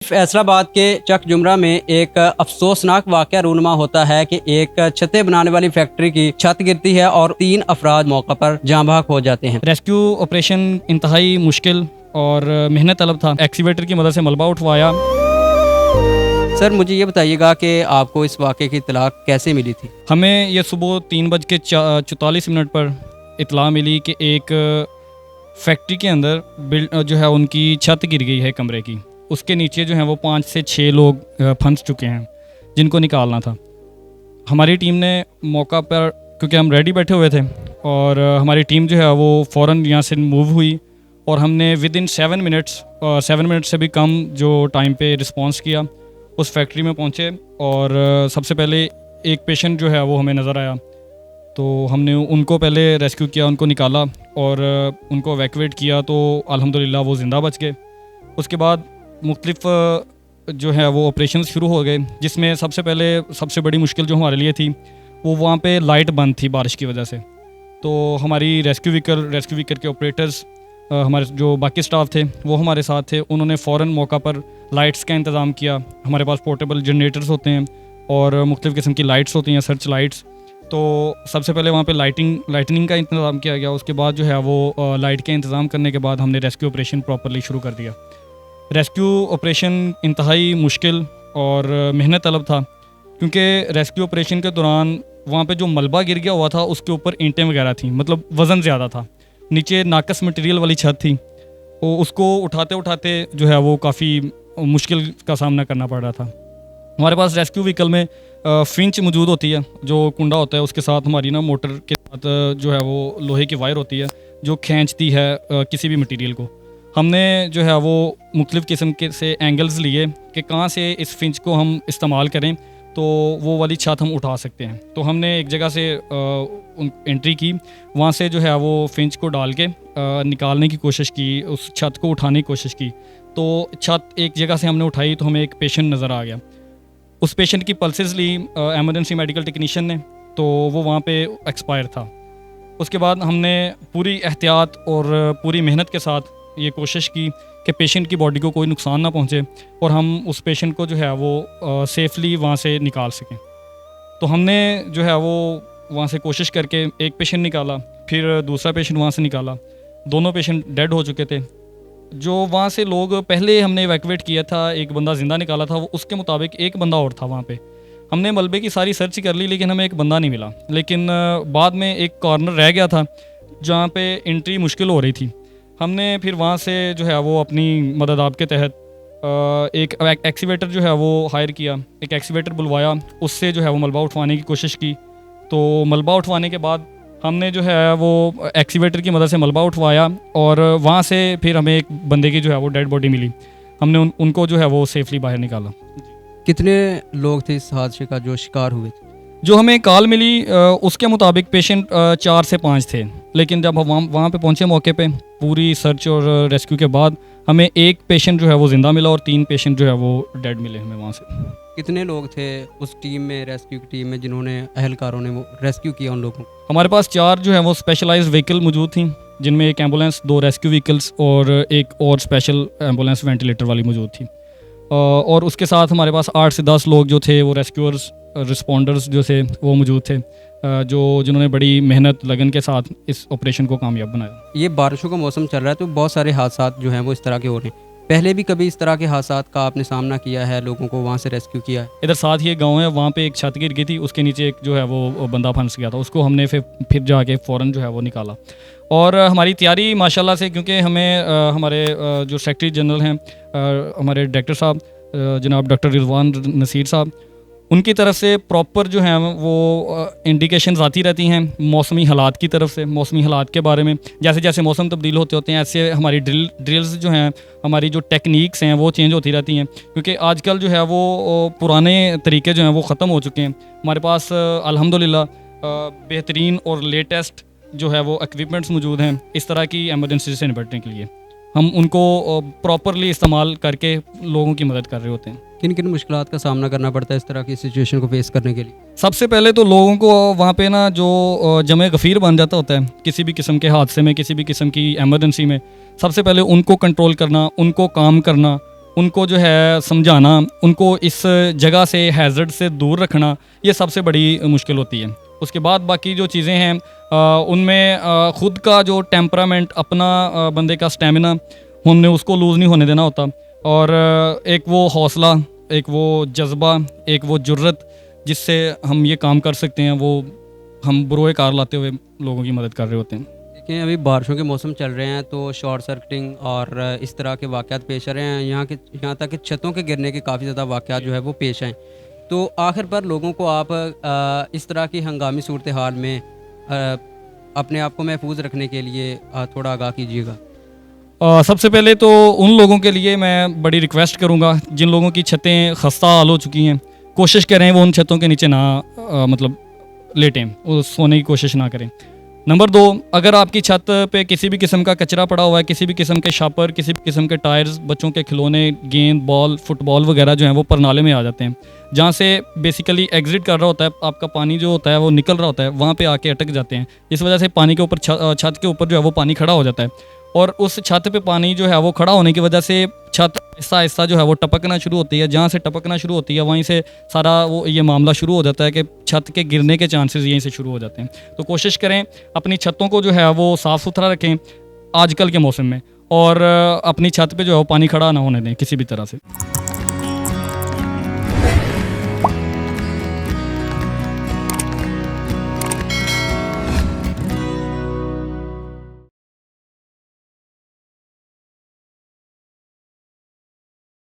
फैसलाबाद के चक जुमरा में एक अफसोसनाक वाकया रूनुमा होता है कि एक छतें बनाने वाली फैक्ट्री की छत गिरती है और 3 अफराद मौके पर जाँ बहक हो जाते हैं। रेस्क्यू ऑपरेशन इंतहाई मुश्किल और मेहनत तलब था। एक्सीवेटर की मदद से मलबा उठवाया। सर मुझे ये बताइएगा कि आपको इस वाक़े की इत्तला कैसे मिली थी? हमें ये सुबह 3:44 पर इत्तला मिली कि एक फैक्ट्री के अंदर जो है उनकी छत गिर गई है कमरे की। उसके नीचे जो है वो 5 से 6 लोग फंस चुके हैं जिनको निकालना था। हमारी टीम ने मौका पर, क्योंकि हम रेडी बैठे हुए थे, और हमारी टीम जो है वो फ़ौरन यहाँ से मूव हुई और हमने विद इन 7 मिनट से भी कम जो टाइम पे रिस्पांस किया। उस फैक्ट्री में पहुँचे और सबसे पहले एक पेशेंट जो है वो हमें नज़र आया, तो हमने उनको पहले रेस्क्यू किया, उनको निकाला और उनको एवैक्यूएट किया, तो अल्हम्दुलिल्लाह वो ज़िंदा बच गए। उसके बाद मुख्तलिफ जो है वो ऑपरेशन शुरू हो गए, जिसमें सबसे बड़ी मुश्किल जो हमारे लिए थी वो वहाँ पे लाइट बंद थी बारिश की वजह से। तो हमारी रेस्क्यू व्हीकल के ऑपरेटर्स, हमारे जो बाकी स्टाफ थे वो हमारे साथ थे। उन्होंने फ़ौरन मौका पर लाइट्स का इंतज़ाम किया। हमारे पास पोर्टेबल जनरेटर्स होते हैं और मुख्तलिफ़ किस्म की लाइट्स होती हैं, सर्च लाइट्स। तो सबसे पहले वहाँ पे लाइटनिंग का इंतज़ाम किया गया। उसके बाद जो है वो लाइट के इंतज़ाम करने के बाद हमने रेस्क्यू ऑपरेशन प्रॉपरली शुरू कर दिया। रेस्क्यू ऑपरेशन इंतहाई मुश्किल और मेहनत तलब था, क्योंकि रेस्क्यू ऑपरेशन के दौरान वहाँ पे जो मलबा गिर गया हुआ था उसके ऊपर ईंटें वगैरह थी, मतलब वज़न ज़्यादा था। नीचे नाकस मटेरियल वाली छत थी, तो उसको उठाते उठाते जो है वो काफ़ी मुश्किल का सामना करना पड़ रहा था। हमारे पास रेस्क्यू व्हीकल में फिंच मौजूद होती है, जो कुंडा होता है, उसके साथ हमारी ना मोटर के साथ जो है वो लोहे की वायर होती है जो खींचती है किसी भी मटेरियल को। हमने जो है वो मुख्तलिफ़ किस्म के से एंगल्स लिए कि कहाँ से इस फिंच को हम इस्तेमाल करें तो वो वाली छत हम उठा सकते हैं। तो हमने एक जगह से एंट्री की, वहाँ से जो है वो फिंच को डाल के निकालने की कोशिश की, उस छत को उठाने की कोशिश की। तो छत एक जगह से हमने उठाई तो हमें एक पेशेंट नज़र आ गया। उस पेशेंट की पल्सेस ली एमरजेंसी मेडिकल टेक्नीशियन ने, तो वो वहाँ पे एक्सपायर था। उसके बाद हमने पूरी एहतियात और पूरी मेहनत के साथ ये कोशिश की कि पेशेंट की बॉडी को कोई नुकसान ना पहुँचे और हम उस पेशेंट को जो है वो सेफली वहाँ से निकाल सकें। तो हमने जो है वो वहाँ से कोशिश करके एक पेशेंट निकाला, फिर दूसरा पेशेंट वहाँ से निकाला। दोनों पेशेंट डेड हो चुके थे। जो वहाँ से लोग पहले हमने इवैक्यूएट किया था, एक बंदा ज़िंदा निकाला था, वो उसके मुताबिक एक बंदा और था वहाँ पे। हमने मलबे की सारी सर्च कर ली लेकिन हमें एक बंदा नहीं मिला। लेकिन बाद में एक कॉर्नर रह गया था जहाँ पे एंट्री मुश्किल हो रही थी। हमने फिर वहाँ से जो है वो अपनी मदद आपके तहत एक एक्सीवेटर जो है वो हायर किया, एक एक्सीवेटर बुलवाया, उससे जो है वो मलबा उठवाने की कोशिश की। तो मलबा उठवाने के बाद हमने जो है वो एक्सीवेटर की मदद से मलबा उठवाया और वहाँ से फिर हमें एक बंदे की जो है वो डेड बॉडी मिली। हमने उनको जो है वो सेफली बाहर निकाला। कितने लोग थे इस हादसे का जो शिकार हुए थे? जो हमें कॉल मिली उसके मुताबिक पेशेंट 4 से 5 थे, लेकिन जब हम वहाँ पे पहुँचे मौके पे पूरी सर्च और रेस्क्यू के बाद हमें एक पेशेंट जो है वो ज़िंदा मिला और 3 पेशेंट जो है वो डेड मिले हमें वहाँ से। कितने लोग थे उस टीम में, रेस्क्यू की टीम में, जिन्होंने अहलकारों ने वो रेस्क्यू किया उन लोगों को? हमारे पास 4 जो है वो स्पेशलाइज्ड व्हीकल मौजूद थी, जिनमें एक एम्बुलेंस, 2 रेस्क्यू व्हीकल्स और एक और स्पेशल एम्बुलेंस वेंटिलेटर वाली मौजूद थी। और उसके साथ हमारे पास 8 से 10 लोग जो थे वो रेस्क्यूअर्स, रिस्पॉन्डर्स जो थे वो मौजूद थे, जिन्होंने बड़ी मेहनत लगन के साथ इस ऑपरेशन को कामयाब बनाया। ये बारिशों का मौसम चल रहा है तो बहुत सारे हादसा जो हैं वो इस तरह के हो रहे हैं। पहले भी कभी इस तरह के हादसा का आपने सामना किया है, लोगों को वहाँ से रेस्क्यू किया है? इधर साथ ही एक गाँव है, वहाँ पे एक छत गिर गई थी, उसके नीचे एक जो है वो बंदा फंस गया था, उसको हमने फिर जाके फ़ौरन जो है वो निकाला। और हमारी तैयारी माशाल्लाह से, क्योंकि हमें हमारे जो सेक्रेटरी जनरल हैं, हमारे डायरेक्टर साहब जनाब डॉक्टर रिजवान नसीर साहब, उनकी तरफ से प्रॉपर जो है वो इंडिकेशंस आती रहती हैं मौसमी हालात की तरफ से, मौसमी हालात के बारे में। जैसे जैसे मौसम तब्दील होते हैं ऐसे हमारी ड्रिल्स जो हैं, हमारी जो टेक्निक्स हैं वो चेंज होती रहती हैं, क्योंकि आजकल जो है वो पुराने तरीके जो हैं वो ख़त्म हो चुके हैं। हमारे पास अल्हम्दुलिल्लाह बेहतरीन और लेटेस्ट जो है वो इक्विपमेंट्स मौजूद हैं इस तरह की एमरजेंसी से निपटने के लिए। हम उनको प्रॉपरली इस्तेमाल करके लोगों की मदद कर रहे होते हैं। किन किन मुश्किलात का सामना करना पड़ता है इस तरह की सिचुएशन को फेस करने के लिए? सबसे पहले तो लोगों को वहाँ पे ना जो जमे गफ़ीर बन जाता होता है किसी भी किस्म के हादसे में, किसी भी किस्म की एमरजेंसी में, सबसे पहले उनको कंट्रोल करना, उनको काम करना उनको जो है समझाना, उनको इस जगह से हैज़र्ड से दूर रखना, ये सबसे बड़ी मुश्किल होती है। उसके बाद बाकी जो चीज़ें हैं उनमें ख़ुद का जो टेम्परामेंट, अपना बंदे का स्टेमिना, हमने उसको लूज़ नहीं होने देना होता। और एक वो हौसला, एक वो जज्बा, एक वो जुर्रत जिससे हम ये काम कर सकते हैं, वो हम बरोए कार लाते हुए लोगों की मदद कर रहे होते हैं। देखिए अभी बारिशों के मौसम चल रहे हैं तो शॉर्ट सर्किटिंग और इस तरह के वाक़यात पेश आ रहे हैं। यहाँ तक कि छतों के गिरने के काफ़ी ज़्यादा वाक़यात जो है वो पेश आए। तो आखिर पर लोगों को आप इस तरह की हंगामी सूरत हाल में अपने आप को महफूज रखने के लिए थोड़ा आगाह कीजिएगा। सबसे पहले तो उन लोगों के लिए मैं बड़ी रिक्वेस्ट करूंगा जिन लोगों की छतें खस्ता हाल हो चुकी हैं, कोशिश करें वो उन छतों के नीचे ना मतलब लेटें, वो सोने की कोशिश ना करें। नंबर 2, अगर आपकी छत पे किसी भी किस्म का कचरा पड़ा हुआ है, किसी भी किस्म के शापर, किसी भी किस्म के टायर्स, बच्चों के खिलौने, गेंद, बॉल, फुटबॉल वगैरह जो हैं वो परनाले में आ जाते हैं, जहाँ से बेसिकली एग्जिट कर रहा होता है आपका पानी जो होता है वो निकल रहा होता है, वहाँ पे आके अटक जाते हैं। इस वजह से पानी के ऊपर छत के ऊपर जो है वो पानी खड़ा हो जाता है, और उस छत पे पानी जो है वो खड़ा होने की वजह से छत आहिस्ता आहिस्ता जो है वो टपकना शुरू होती है। जहाँ से टपकना शुरू होती है वहीं से सारा वो ये मामला शुरू हो जाता है कि छत के गिरने के चांसेस यहीं से शुरू हो जाते हैं। तो कोशिश करें अपनी छतों को जो है वो साफ़ सुथरा रखें आजकल के मौसम में, और अपनी छत पे जो है वो पानी खड़ा ना होने दें किसी भी तरह से।